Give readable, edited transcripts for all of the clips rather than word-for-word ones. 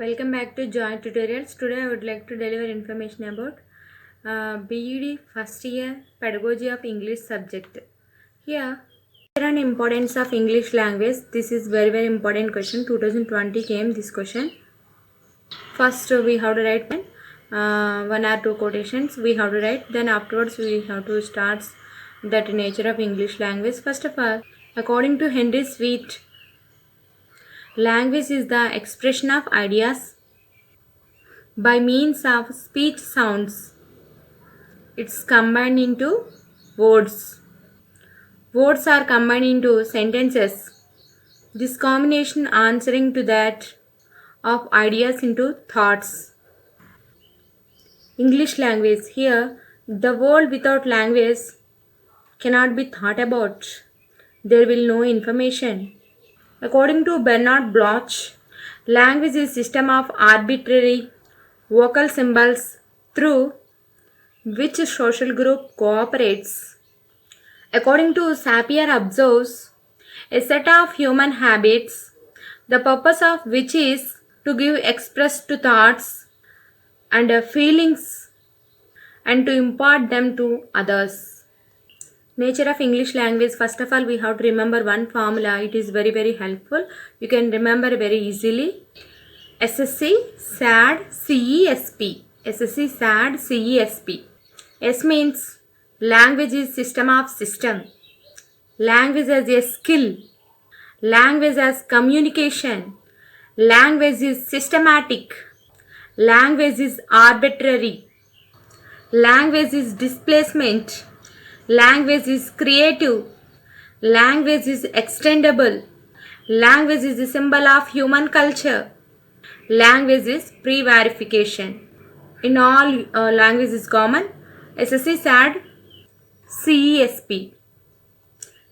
Welcome back to Joy Tutorials. Today I would like to deliver information about BEd first year pedagogy of English subject. Here an importance of English language. This is very important question. 2020 came this question. First we have to write one or two quotations we have to write. Then afterwards we have to start that nature of English language. First of all, according to Henry Sweet, language is the expression of ideas by means of speech sounds. It's combined into words. Words are combined into sentences. This combination answering to that of ideas into thoughts. English language. Here, the world without language cannot be thought about. There will no information. According to Bernard Bloch, language is a system of arbitrary vocal symbols through which social group cooperates. According to Sapir observes, a set of human habits, the purpose of which is to give express to thoughts and feelings and to impart them to others. Nature of English language. First of all, we have to remember one formula. It is very helpful. You can remember very easily. SSC SAD CESP. SSC SAD CESP. S means language is system of system. Language as a skill. Language as communication. Language is systematic. Language is arbitrary. Language is displacement. Language is creative. Language is extendable. Language is a symbol of human culture. Language is pre-verification. In all language is common. SSC SAD CESP.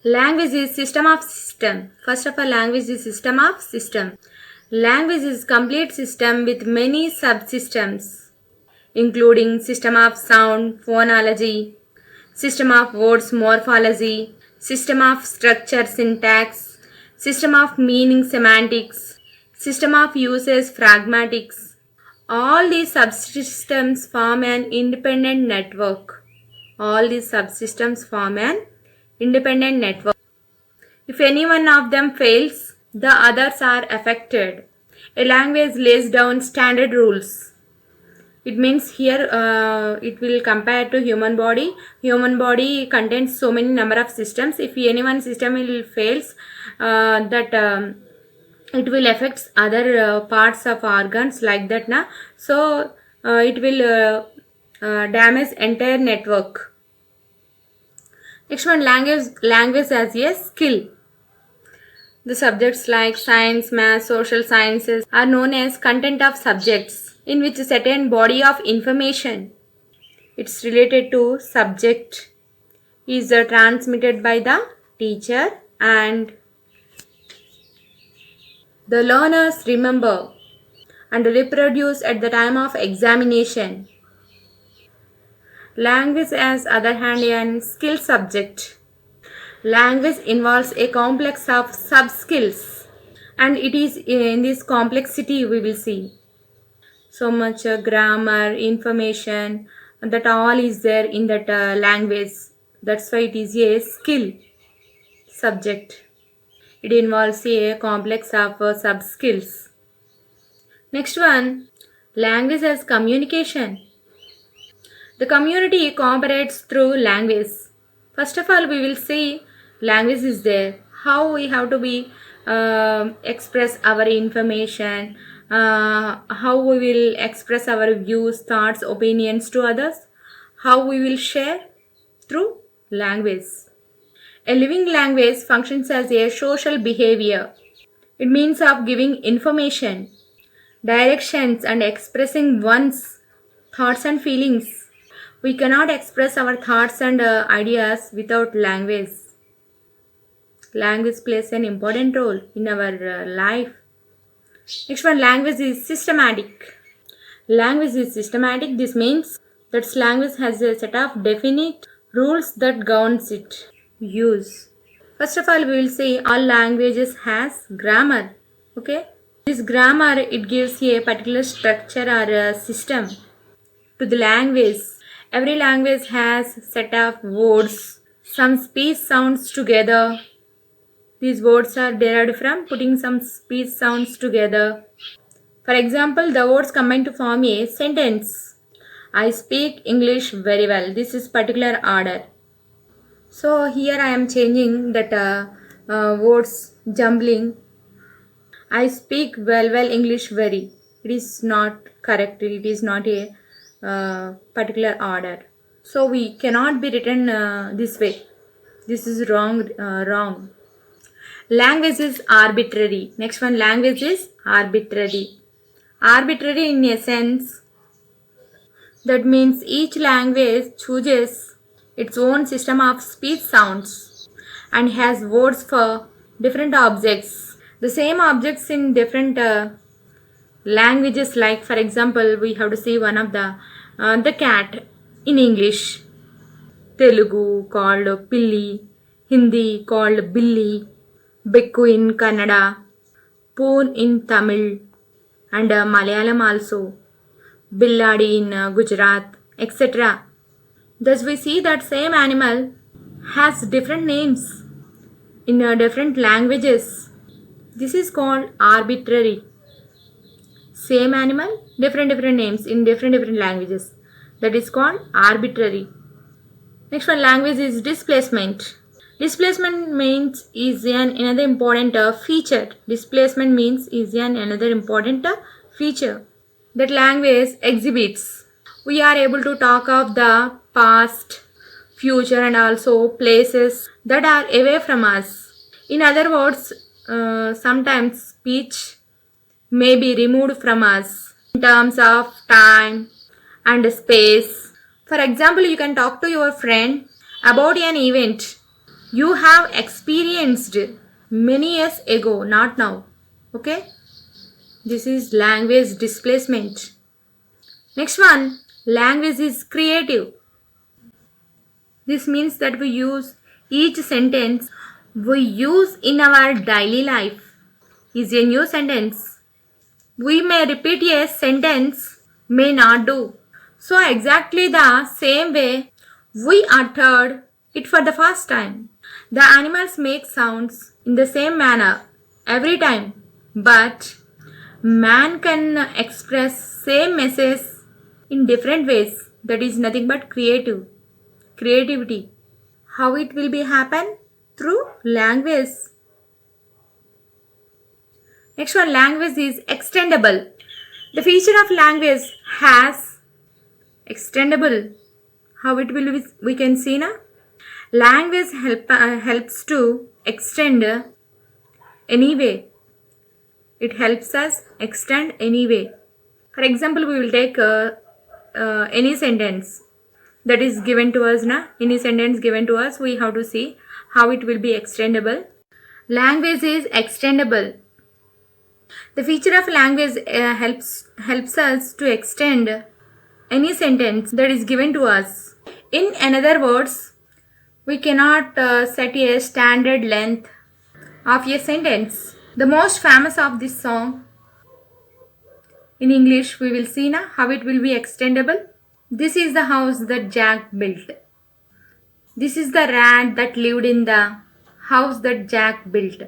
Language is system of system. First of all, language is system of system. Language is complete system with many subsystems, including system of sound, phonology, system of words, morphology, system of structure, syntax, system of meaning, semantics, system of uses, pragmatics. All these subsystems form an independent network. All these subsystems form an independent network. If any one of them fails, the others are affected. A language lays down standard rules. It means here it will compare to human body. Human body contains so many number of systems. If any one system will fails, it will affect other parts of organs like that na. So it will damage entire network. Next one, language as a skill. The subjects like science, math, social sciences are known as content of subjects in which a certain body of information it's related to subject is transmitted by the teacher and the learners remember and reproduce at the time of examination. Language, as other hand, a skill subject. Language involves a complex of sub-skills, and it is in this complexity we will see so much grammar, information, that all is there in that language. That's why it is a skill subject. It involves a complex of sub-skills. Next one, language as communication. The community cooperates through language. First of all, we will see language is there. How we have to be express our information, how we will express our views, thoughts, opinions to others, how we will share through language. A living language functions as a social behavior. It means of giving information, directions and expressing one's thoughts and feelings. We cannot express our thoughts and ideas without language. Language plays an important role in our life. Next one, language is systematic. Language is systematic. This means that language has a set of definite rules that governs its use. First of all, we will say all languages has grammar. Okay. This grammar, it gives a particular structure or a system to the language. Every language has set of words. Some speech sounds together. These words are derived from putting some speech sounds together. For example, the words combine to form a sentence. I speak English very well. This is particular order. So here I am changing that words jumbling. I speak well English very. It is not correct. It is not a particular order. So we cannot be written this way. This is wrong. Language is arbitrary. Next one, language is arbitrary. Arbitrary in a sense, that means each language chooses its own system of speech sounds and has words for different objects. The same objects in different languages, like for example, we have to see one of the cat in English. Telugu called Pilli, Hindi called Billi, Bekku in Kannada, Poon in Tamil, and Malayalam also, Billadi in Gujarat, etc. Thus we see that same animal has different names in different languages. This is called arbitrary. Same animal, different names in different languages. That is called arbitrary. Next one, language is displacement. Displacement means is another important feature. Displacement means is another important feature that language exhibits. We are able to talk of the past, future, and also places that are away from us. In other words, sometimes speech may be removed from us in terms of time and space. For example, you can talk to your friend about an event you have experienced many years ago, not now. Okay? This is language displacement. Next one, language is creative. This means that we use each sentence we use in our daily life is a new sentence. We may repeat a sentence, may not do. So exactly the same way we uttered it for the first time. The animals make sounds in the same manner every time, but man can express same message in different ways. That is nothing but creativity. How it will be happen? Through language. Next one, language is extendable. The feature of language has extendable. How it will be, we can see now. Language helps to extend any way. It helps us extend any way. For example, we will take any sentence that is given to us now. Any sentence given to us, we have to see how it will be extendable. Language is extendable. The feature of language helps us to extend any sentence that is given to us. In another words, we cannot set a standard length of a sentence. The most famous of this song in English, we will see now how it will be extendable. This is the house that Jack built. This is the rat that lived in the house that Jack built.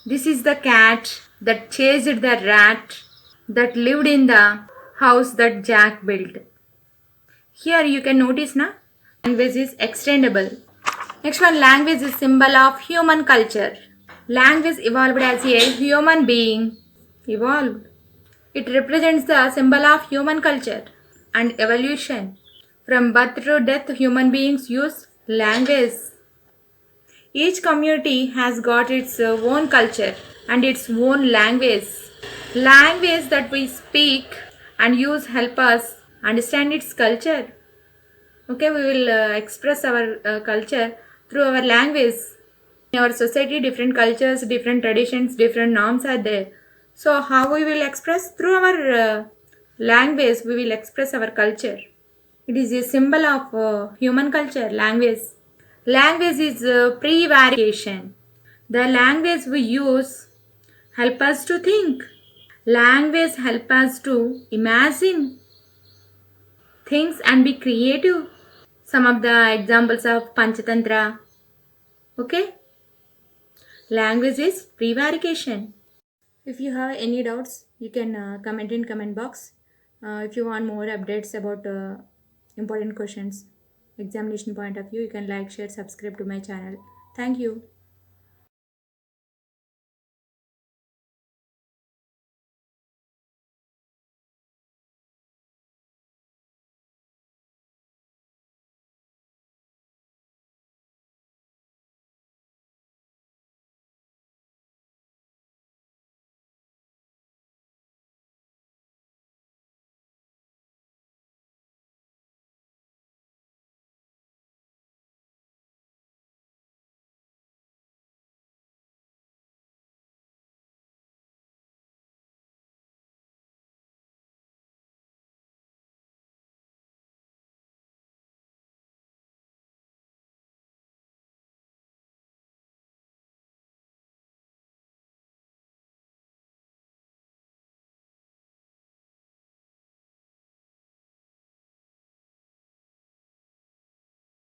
This is the cat that chased the rat that lived in the house that Jack built. Here you can notice now, language is extendable. Next one, language is symbol of human culture. Language evolved as a human being. Evolved. It represents the symbol of human culture and evolution. From birth to death, human beings use language. Each community has got its own culture and its own language. Language that we speak and use help us understand its culture. Okay, we will express our culture through our language. In our society, different cultures, different traditions, different norms are there. So how we will express? Through our language, we will express our culture. It is a symbol of human culture, language. Language is prevarication. The language we use help us to think. Language help us to imagine things and be creative. Some of the examples of Panchatantra. Okay, language is prevarication. If you have any doubts, you can comment in comment box. If you want more updates about important questions, examination point of view, you can like, share, subscribe to my channel. Thank you.